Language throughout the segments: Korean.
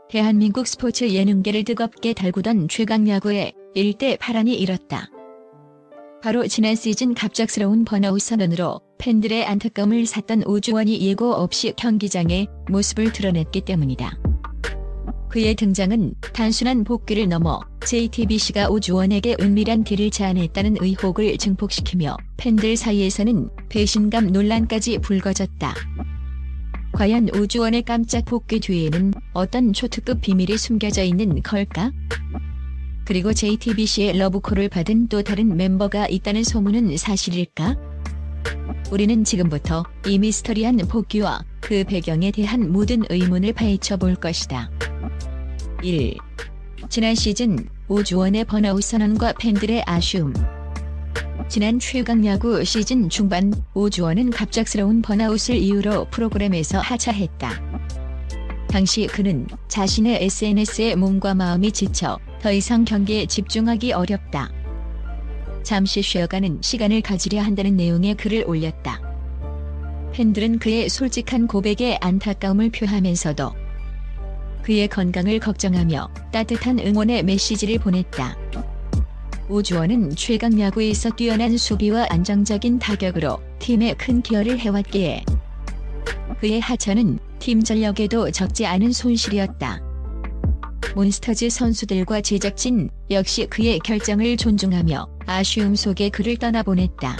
대한민국 스포츠 예능계를 뜨겁게 달구던 최강야구에 일대 파란이 일었다. 바로 지난 시즌 갑작스러운 번아웃 선언으로 팬들의 안타까움을 샀던 오주원이 예고 없이 경기장에 모습을 드러냈기 때문이다. 그의 등장은 단순한 복귀를 넘어 JTBC가 오주원에게 은밀한 딜을 제안했다는 의혹을 증폭시키며 팬들 사이에서는 배신감 논란까지 불거졌다. 과연 오주원의 깜짝 복귀 뒤에는 어떤 초특급 비밀이 숨겨져 있는 걸까? 그리고 JTBC의 러브콜을 받은 또 다른 멤버가 있다는 소문은 사실일까? 우리는 지금부터 이 미스터리한 복귀와 그 배경에 대한 모든 의문을 파헤쳐 볼 것이다. 1. 지난 시즌 오주원의 번아웃 선언과 팬들의 아쉬움. 지난 최강야구 시즌 중반 오주원은 갑작스러운 번아웃을 이유로 프로그램에서 하차했다. 당시 그는 자신의 SNS에 몸과 마음이 지쳐 더 이상 경기에 집중하기 어렵다. 잠시 쉬어가는 시간을 가지려 한다는 내용의 글을 올렸다. 팬들은 그의 솔직한 고백에 안타까움을 표하면서도 그의 건강을 걱정하며 따뜻한 응원의 메시지를 보냈다. 오주원은 최강야구에서 뛰어난 수비와 안정적인 타격으로 팀에 큰 기여를 해왔기에 그의 하차는 팀 전력에도 적지 않은 손실이었다. 몬스터즈 선수들과 제작진 역시 그의 결정을 존중하며 아쉬움 속에 그를 떠나보냈다.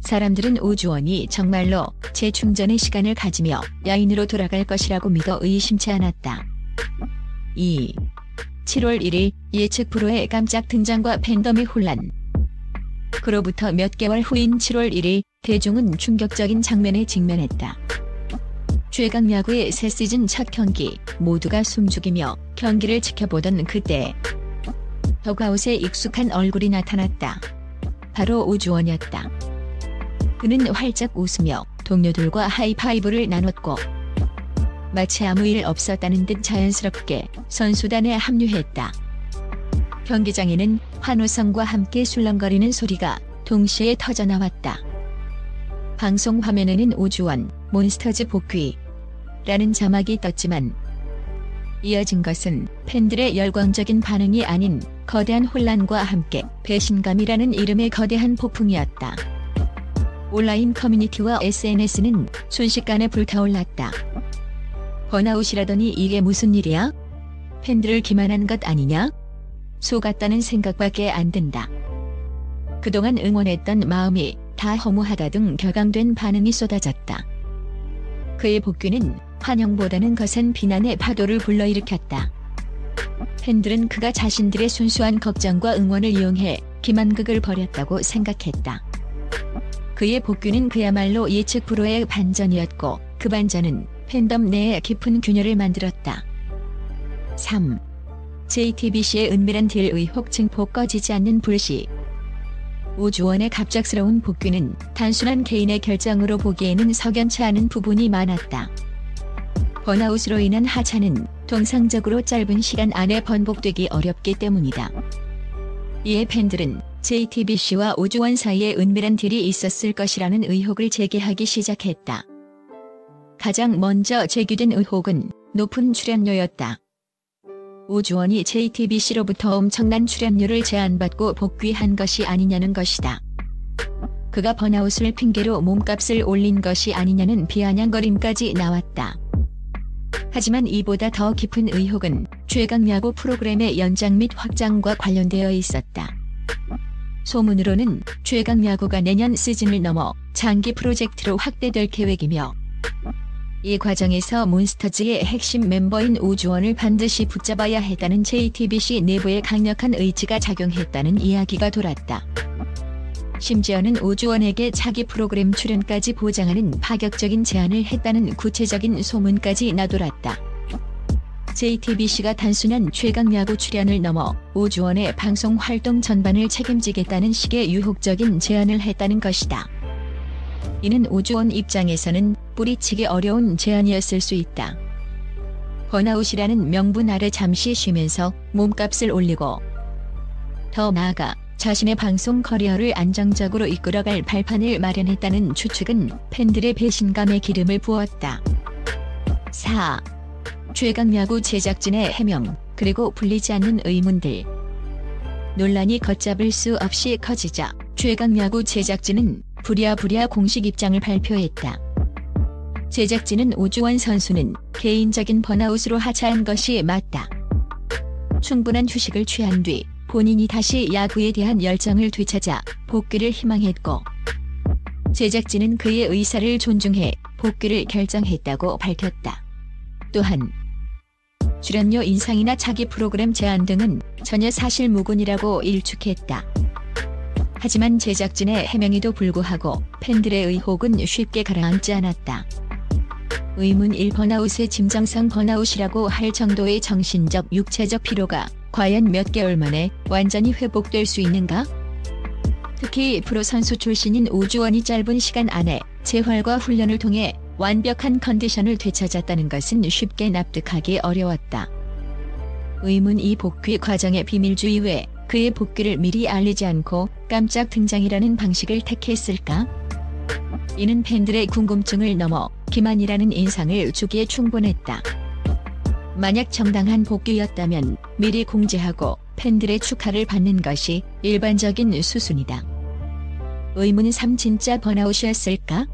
사람들은 오주원이 정말로 재충전의 시간을 가지며 야인으로 돌아갈 것이라고 믿어 의심치 않았다. 2. 7월 1일 예측 프로의 깜짝 등장과 팬덤의 혼란. 그로부터 몇 개월 후인 7월 1일 대중은 충격적인 장면에 직면했다. 최강야구의 새 시즌 첫 경기, 모두가 숨죽이며 경기를 지켜보던 그때 더그아웃에 익숙한 얼굴이 나타났다. 바로 오주원이었다. 그는 활짝 웃으며 동료들과 하이파이브를 나눴고 마치 아무 일 없었다는 듯 자연스럽게 선수단에 합류했다. 경기장에는 환호성과 함께 술렁거리는 소리가 동시에 터져나왔다. 방송 화면에는 오주원, 몬스터즈 복귀라는 자막이 떴지만 이어진 것은 팬들의 열광적인 반응이 아닌 거대한 혼란과 함께 배신감이라는 이름의 거대한 폭풍이었다. 온라인 커뮤니티와 SNS는 순식간에 불타올랐다. 번아웃이라더니 이게 무슨 일이야? 팬들을 기만한 것 아니냐? 속았다는 생각밖에 안 든다. 그동안 응원했던 마음이 다 허무하다 등 격앙된 반응이 쏟아졌다. 그의 복귀는 환영보다는 거센 비난의 파도를 불러일으켰다. 팬들은 그가 자신들의 순수한 걱정과 응원을 이용해 기만극을 벌였다고 생각했다. 그의 복귀는 그야말로 예측 불허의 반전이었고 그 반전은 팬덤 내에 깊은 균열을 만들었다. 3. JTBC의 은밀한 딜 의혹 증폭 꺼지지 않는 불씨. 오주원의 갑작스러운 복귀는 단순한 개인의 결정으로 보기에는 석연치 않은 부분이 많았다. 번아웃으로 인한 하차는 통상적으로 짧은 시간 안에 번복되기 어렵기 때문이다. 이에 팬들은 JTBC와 오주원 사이에 은밀한 딜이 있었을 것이라는 의혹을 제기하기 시작했다. 가장 먼저 제기된 의혹은 높은 출연료였다. 오주원이 JTBC로부터 엄청난 출연료를 제안받고 복귀한 것이 아니냐는 것이다. 그가 번아웃을 핑계로 몸값을 올린 것이 아니냐는 비아냥거림까지 나왔다. 하지만 이보다 더 깊은 의혹은 최강야구 프로그램의 연장 및 확장과 관련되어 있었다. 소문으로는 최강야구가 내년 시즌을 넘어 장기 프로젝트로 확대될 계획이며 이 과정에서 몬스터즈의 핵심 멤버인 오주원을 반드시 붙잡아야 했다는 JTBC 내부의 강력한 의지가 작용했다는 이야기가 돌았다. 심지어는 오주원에게 차기 프로그램 출연까지 보장하는 파격적인 제안을 했다는 구체적인 소문까지 나돌았다. JTBC가 단순한 최강야구 출연을 넘어 오주원의 방송 활동 전반을 책임지겠다는 식의 유혹적인 제안을 했다는 것이다. 이는 오주원 입장에서는 뿌리치기 어려운 제안이었을 수 있다. 번아웃이라는 명분 아래 잠시 쉬면서 몸값을 올리고 더 나아가 자신의 방송 커리어를 안정적으로 이끌어갈 발판을 마련했다는 추측은 팬들의 배신감에 기름을 부었다. 4. 최강야구 제작진의 해명, 그리고 풀리지 않는 의문들. 논란이 걷잡을 수 없이 커지자 최강야구 제작진은 부랴부랴 공식 입장을 발표했다. 제작진은 오주원 선수는 개인적인 번아웃으로 하차한 것이 맞다. 충분한 휴식을 취한 뒤 본인이 다시 야구에 대한 열정을 되찾아 복귀를 희망했고, 제작진은 그의 의사를 존중해 복귀를 결정했다고 밝혔다. 또한 출연료 인상이나 차기 프로그램 제안 등은 전혀 사실무근이라고 일축했다. 하지만 제작진의 해명에도 불구하고 팬들의 의혹은 쉽게 가라앉지 않았다. 의문 1. 번아웃의 짐정성. 번아웃이라고 할 정도의 정신적, 육체적 피로가 과연 몇 개월 만에 완전히 회복될 수 있는가? 특히 프로 선수 출신인 오주원이 짧은 시간 안에 재활과 훈련을 통해 완벽한 컨디션을 되찾았다는 것은 쉽게 납득하기 어려웠다. 의문 2. 복귀 과정의 비밀주의 외 그의 복귀를 미리 알리지 않고 깜짝 등장이라는 방식을 택했을까? 이는 팬들의 궁금증을 넘어 기만이라는 인상을 주기에 충분했다. 만약 정당한 복귀였다면 미리 공지하고 팬들의 축하를 받는 것이 일반적인 수순이다. 의문 3. 진짜 번아웃이었을까?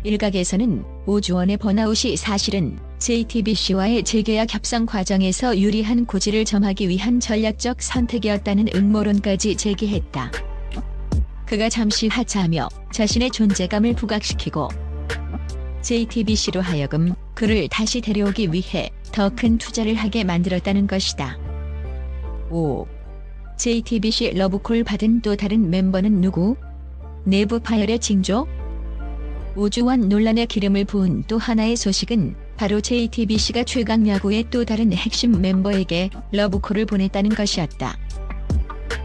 일각에서는 오주원의 번아웃이 사실은 JTBC와의 재계약 협상 과정에서 유리한 고지를 점하기 위한 전략적 선택이었다는 음모론까지 제기했다. 그가 잠시 하차하며 자신의 존재감을 부각시키고 JTBC로 하여금 그를 다시 데려오기 위해 더 큰 투자를 하게 만들었다는 것이다. 5. JTBC 러브콜 받은 또 다른 멤버는 누구? 내부 파열의 징조? 오주원 논란에 기름을 부은 또 하나의 소식은 바로 JTBC가 최강야구의 또 다른 핵심 멤버에게 러브콜을 보냈다는 것이었다.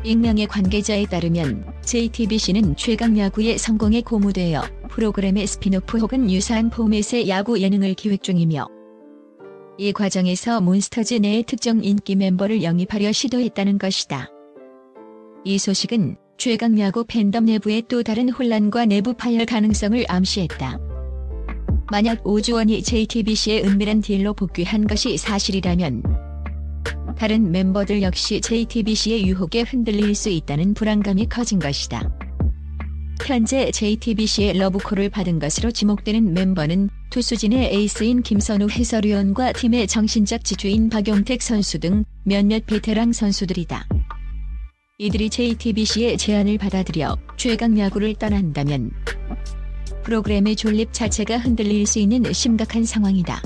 익명의 관계자에 따르면 JTBC는 최강야구의 성공에 고무되어 프로그램의 스피노프 혹은 유사한 포맷의 야구 예능을 기획 중이며, 이 과정에서 몬스터즈 내의 특정 인기 멤버를 영입하려 시도했다는 것이다. 이 소식은 최강야구 팬덤 내부의 또 다른 혼란과 내부 파열 가능성을 암시했다. 만약 오주원이 JTBC의 은밀한 딜로 복귀한 것이 사실이라면 다른 멤버들 역시 JTBC의 유혹에 흔들릴 수 있다는 불안감이 커진 것이다. 현재 JTBC의 러브콜을 받은 것으로 지목되는 멤버는 투수진의 에이스인 김선우 해설위원과 팀의 정신적 지주인 박용택 선수 등 몇몇 베테랑 선수들이다. 이들이 JTBC의 제안을 받아들여 최강야구를 떠난다면 프로그램의 존립 자체가 흔들릴 수 있는 심각한 상황이다.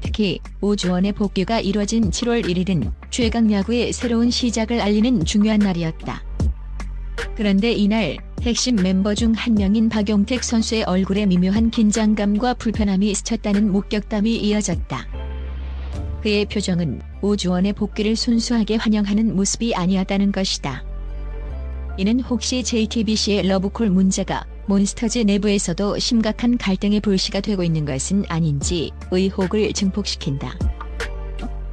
특히 오주원의 복귀가 이뤄진 7월 1일은 최강야구의 새로운 시작을 알리는 중요한 날이었다. 그런데 이날 핵심 멤버 중 한 명인 박용택 선수의 얼굴에 미묘한 긴장감과 불편함이 스쳤다는 목격담이 이어졌다. 그의 표정은 오주원의 복귀를 순수하게 환영하는 모습이 아니었다는 것이다. 이는 혹시 JTBC의 러브콜 문제가 몬스터즈 내부에서도 심각한 갈등의 불씨가 되고 있는 것은 아닌지 의혹을 증폭시킨다.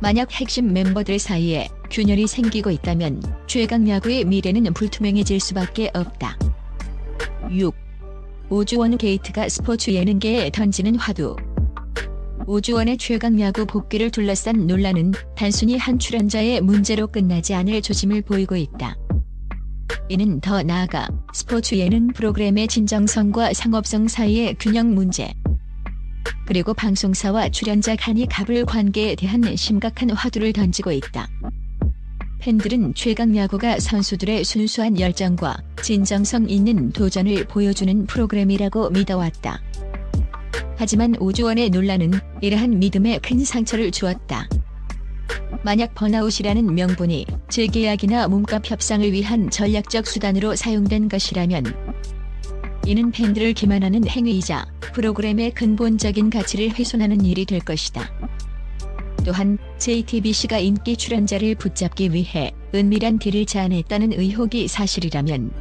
만약 핵심 멤버들 사이에 균열이 생기고 있다면 최강야구의 미래는 불투명해질 수밖에 없다. 6. 오주원 게이트가 스포츠 예능계에 던지는 화두. 오주원의 최강야구 복귀를 둘러싼 논란은 단순히 한 출연자의 문제로 끝나지 않을 조짐을 보이고 있다. 이는 더 나아가 스포츠 예능 프로그램의 진정성과 상업성 사이의 균형 문제, 그리고 방송사와 출연자 간의 갑을 관계에 대한 심각한 화두를 던지고 있다. 팬들은 최강야구가 선수들의 순수한 열정과 진정성 있는 도전을 보여주는 프로그램이라고 믿어왔다. 하지만 오주원의 논란은 이러한 믿음에 큰 상처를 주었다. 만약 번아웃이라는 명분이 재계약이나 몸값 협상을 위한 전략적 수단으로 사용된 것이라면 이는 팬들을 기만하는 행위이자 프로그램의 근본적인 가치를 훼손하는 일이 될 것이다. 또한 JTBC가 인기 출연자를 붙잡기 위해 은밀한 딜을 제안했다는 의혹이 사실이라면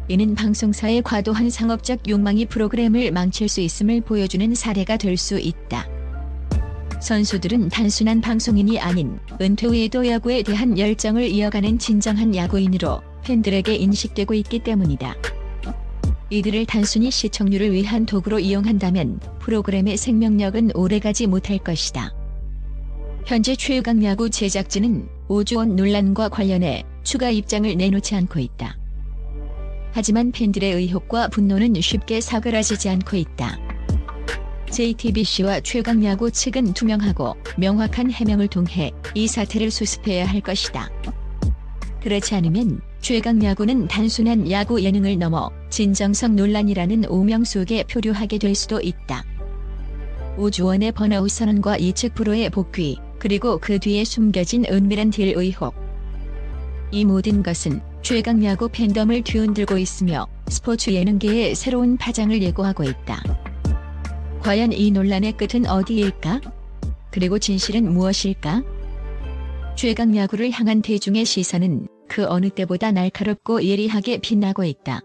이는 방송사의 과도한 상업적 욕망이 프로그램을 망칠 수 있음을 보여주는 사례가 될 수 있다. 선수들은 단순한 방송인이 아닌 은퇴 후에도 야구에 대한 열정을 이어가는 진정한 야구인으로 팬들에게 인식되고 있기 때문이다. 이들을 단순히 시청률을 위한 도구로 이용한다면 프로그램의 생명력은 오래가지 못할 것이다. 현재 최강야구 제작진은 오주원 논란과 관련해 추가 입장을 내놓지 않고 있다. 하지만 팬들의 의혹과 분노는 쉽게 사그라지지 않고 있다. JTBC와 최강야구 측은 투명하고 명확한 해명을 통해 이 사태를 수습해야 할 것이다. 그렇지 않으면 최강야구는 단순한 야구 예능을 넘어 진정성 논란이라는 오명 속에 표류하게 될 수도 있다. 오주원의 번아웃 선언과 이측 프로의 복귀, 그리고 그 뒤에 숨겨진 은밀한 딜 의혹. 이 모든 것은 최강야구 팬덤을 뒤흔들고 있으며 스포츠 예능계의 새로운 파장을 예고하고 있다. 과연 이 논란의 끝은 어디일까? 그리고 진실은 무엇일까? 최강야구를 향한 대중의 시선은 그 어느 때보다 날카롭고 예리하게 빛나고 있다.